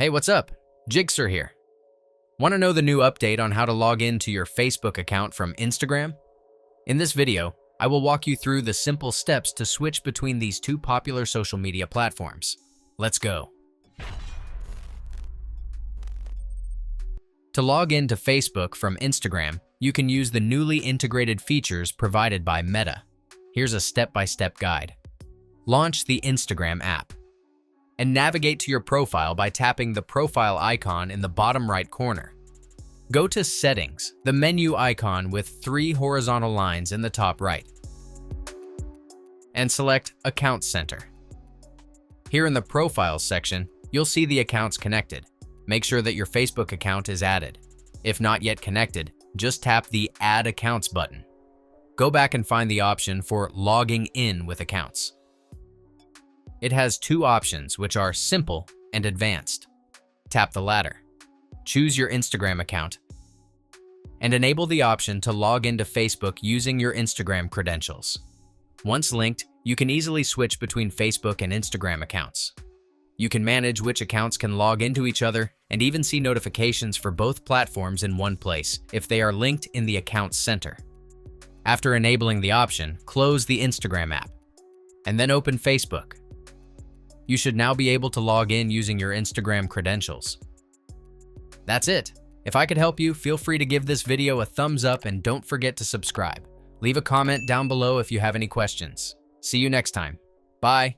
Hey, what's up? Jigsaw here. Want to know the new update on how to log into your Facebook account from Instagram? In this video, I will walk you through the simple steps to switch between these two popular social media platforms. Let's go. To log into Facebook from Instagram, you can use the newly integrated features provided by Meta. Here's a step-by-step guide. Launch the Instagram app and navigate to your profile by tapping the profile icon in the bottom right corner. Go to Settings, the menu icon with 3 horizontal lines in the top right, and select Account Center. Here in the Profiles section, you'll see the accounts connected. Make sure that your Facebook account is added. If not yet connected, just tap the Add Accounts button. Go back and find the option for Logging In with Accounts. It has 2 options, which are Simple and Advanced. Tap the latter. Choose your Instagram account and enable the option to log into Facebook using your Instagram credentials. Once linked, you can easily switch between Facebook and Instagram accounts. You can manage which accounts can log into each other and even see notifications for both platforms in one place if they are linked in the Accounts Center. After enabling the option, close the Instagram app and then open Facebook. You should now be able to log in using your Instagram credentials. That's it. If I could help you, feel free to give this video a thumbs up and don't forget to subscribe. Leave a comment down below if you have any questions. See you next time. Bye.